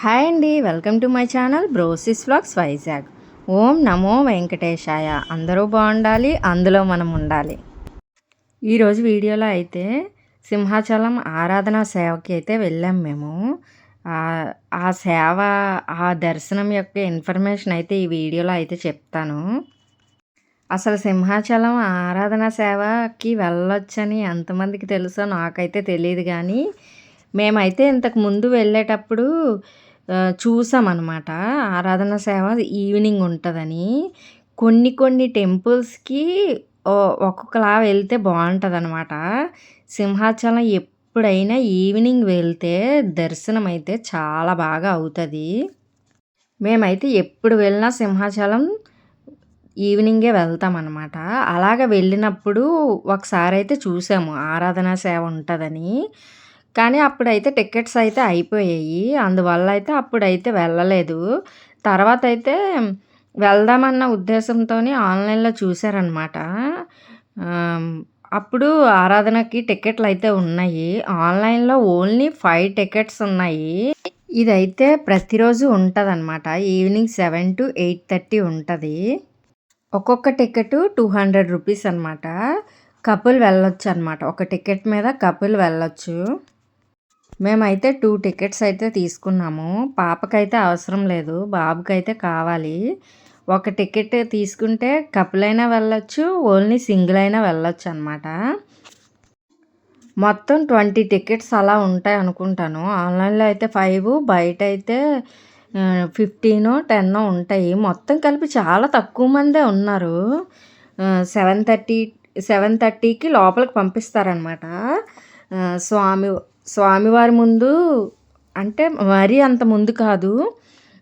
Hi అండి, welcome to my channel brosis vlogs Vizag. ఓం నమో వెంకటేశాయ. అందరూ బాగుండాలి, అందులో మనం ఉండాలి. ఈరోజు వీడియోలో అయితే సింహాచలం ఆరాధన సేవకి అయితే వెళ్ళాం మేము. ఆ సేవ, ఆ దర్శనం యొక్క ఇన్ఫర్మేషన్ అయితే ఈ వీడియోలో అయితే చెప్తాను. అసలు సింహాచలం ఆరాధన సేవకి వెళ్ళొచ్చని ఎంతమందికి తెలుసో నాకైతే తెలియదు, కానీ మేమైతే ఇంతకు ముందు వెళ్ళేటప్పుడు చూసామన్నమాట. ఆరాధన సేవ ఈవినింగ్ ఉంటుందని. కొన్ని కొన్ని టెంపుల్స్‌కి ఒక్కొక్కలా వెళ్తే బాగుంటుందన్నమాట. సింహాచలం ఎప్పుడైనా ఈవినింగ్ వెళ్తే దర్శనం అయితే చాలా బాగా అవుతుంది. మేమైతే ఎప్పుడు వెళ్ళినా సింహాచలం ఈవినింగే వెళ్తామన్నమాట. అలాగ వెళ్ళినప్పుడు ఒకసారి అయితే చూసాము ఆరాధన సేవ ఉంటుందని. కానీ అప్పుడైతే టికెట్స్ అయితే అయిపోయాయి. అందువల్ల అయితే అప్పుడైతే వెళ్ళలేదు. తర్వాత అయితే వెళ్దామన్న ఉద్దేశంతోని ఆన్‌లైన్‌లో చూసారనమాట. అప్పుడు ఆరాధనకి టికెట్లు అయితే ఉన్నాయి. ఆన్‌లైన్‌లో ఓన్లీ 5 టికెట్స్ ఉన్నాయి. ఇదైతే ప్రతిరోజు ఉంటదనమాట. ఈవినింగ్ 7-8:30 ఉంటది. ఒక్కొక్క టికెట్ 200 రూపీస్ అనమాట. కపుల్ వెళ్ళొచ్చనమాట. ఒక టికెట్ మీద కపుల్ వెళ్ళొచ్చు. మేమైతే 2 టికెట్స్ అయితే తీసుకున్నాము. పాపకైతే అవసరం లేదు, బాబుకైతే కావాలి. ఒక టికెట్ తీసుకుంటే కపుల్ అయినా వెళ్ళొచ్చు, ఓన్లీ సింగిల్ అయినా వెళ్ళొచ్చు అనమాట. మొత్తం 20 టికెట్స్ అలా ఉంటాయి అనుకుంటాను. ఆన్‌లైన్‌లో అయితే 5, బయట అయితే 15, 10 ఉంటాయి. మొత్తం కలిపి చాలా తక్కువ మందే ఉన్నారు. 7:30కి లోపలికి పంపిస్తారనమాట. స్వామివారి ముందు అంటే మరీ అంత ముందు కాదు.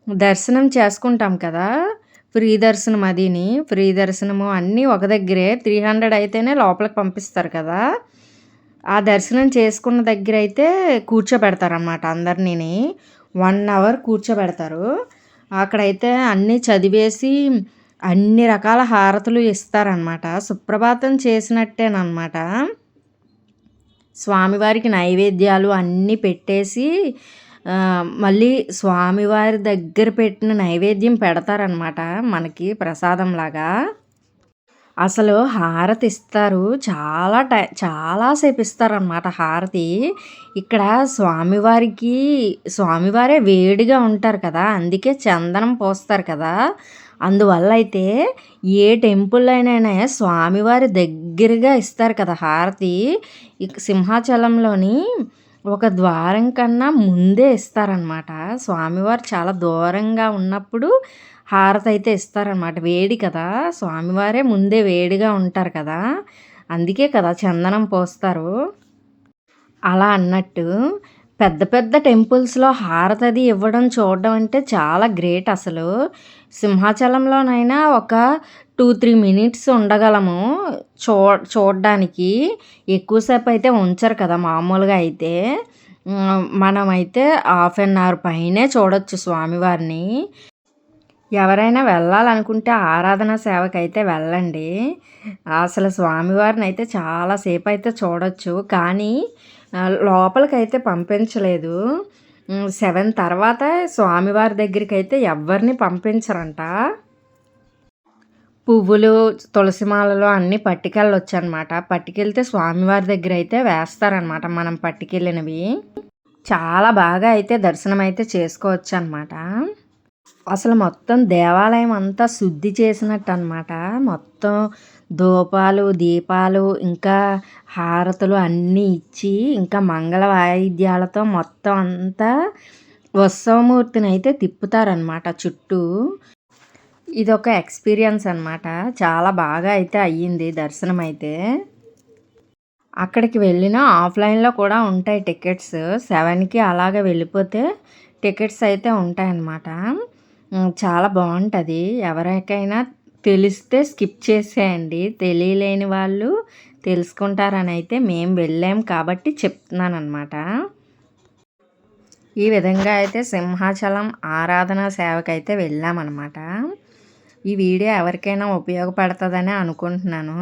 దర్శనం చేసుకుంటాం కదా, ఫ్రీ దర్శనం అదిని. ఫ్రీ దర్శనము అన్నీ ఒక దగ్గరే. 300 అయితేనే లోపలికి పంపిస్తారు కదా. ఆ దర్శనం చేసుకున్న దగ్గర అయితే కూర్చోబెడతారనమాట అందరినీ. 1 అవర్ కూర్చోబెడతారు. అక్కడైతే అన్నీ చదివేసి అన్ని రకాల హారతులు ఇస్తారనమాట. సుప్రభాతం చేసినట్టేనమాట. స్వామివారికి నైవేద్యాలు అన్నీ పెట్టేసి మళ్ళీ స్వామివారి దగ్గర పెట్టిన నైవేద్యం పెడతారనమాట మనకి ప్రసాదంలాగా. అసలు హారతి ఇస్తారు. చాలా సేపు ఇస్తారనమాట హారతి. ఇక్కడ స్వామివారే వేడిగా ఉంటారు కదా, అందుకే చందనం పోస్తారు కదా. అందువల్ల అయితే ఏ టెంపుల్ అయినా స్వామివారి దగ్గరగా ఇస్తారు కదా హారతి. సింహాచలంలోని ఒక ద్వారం కన్నా ముందే ఇస్తారనమాట. స్వామివారు చాలా దూరంగా ఉన్నప్పుడు హారతి అయితే ఇస్తారనమాట. వేడి కదా, స్వామివారే ముందే వేడిగా ఉంటారు కదా, అందుకే కదా చందనం పోస్తారు. అలా అన్నట్టు పెద్ద పెద్ద టెంపుల్స్‌లో హారతది ఇవ్వడం చూడడం అంటే చాలా గ్రేట్ అసలు. సింహాచలంలోనైనా ఒక 2-3 మినిట్స్ ఉండగలము చూడ్డానికి. ఎక్కువసేపు అయితే ఉంచరు కదా మామూలుగా అయితే. మనమైతే హాఫ్ ఎన్ అవర్ పైనే చూడొచ్చు స్వామివారిని. ఎవరైనా వెళ్ళాలనుకుంటే ఆరాధన సేవకైతే వెళ్ళండి. అసలు స్వామివారిని అయితే చాలా సేపు అయితే చూడొచ్చు. కానీ లోపలికైతే పంపించలేదు. 7 తర్వాత స్వామివారి దగ్గరికైతే ఎవ్వరిని పంపించరంట. పువ్వులు, తులసి మాలలు అన్నీ పట్టుకెళ్ళొచ్చనమాట. పట్టుకెళ్తే స్వామివారి దగ్గర అయితే వేస్తారనమాట మనం పట్టుకెళ్ళినవి. చాలా బాగా అయితే దర్శనం అయితే చేసుకోవచ్చనమాట. అసలు మొత్తం దేవాలయం అంతా శుద్ధి చేసినట్టు అనమాట. మొత్తం ధూపాలు, దీపాలు, ఇంకా హారతులు అన్నీ ఇచ్చి, ఇంకా మంగళ వాయిద్యాలతో మొత్తం అంతా ఉత్సవమూర్తిని అయితే తిప్పుతారనమాట చుట్టూ. ఇదొక ఎక్స్పీరియన్స్ అనమాట. చాలా బాగా అయితే అయ్యింది దర్శనం అయితే. అక్కడికి వెళ్ళిన ఆఫ్లైన్లో కూడా ఉంటాయి టికెట్స్. 7కి అలాగే వెళ్ళిపోతే టికెట్స్ అయితే ఉంటాయన్నమాట. చాలా బాగుంటుంది. ఎవరికైనా తెలిస్తే స్కిప్ చేసేయండి. తెలియలేని వాళ్ళు తెలుసుకుంటారని అయితే మేము వెళ్ళాం కాబట్టి చెప్తున్నానమాట. ఈ విధంగా అయితే సింహాచలం ఆరాధన సేవకైతే వెళ్ళామన్నమాట. ఈ వీడియో ఎవరికైనా ఉపయోగపడుతుందని అనుకుంటున్నాను.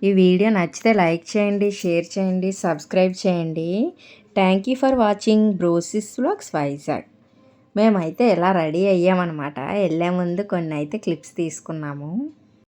ఈ వీడియో నచ్చితే లైక్ చేయండి, షేర్ చేయండి, సబ్స్క్రైబ్ చేయండి. Thank you for watching బ్రోసిస్ vlogs Vizag. మేమైతే ఇలా రెడీ అయ్యామన్నమాట. వెళ్ళే ముందు కొన్ని అయితే క్లిప్స్ తీసుకున్నాము.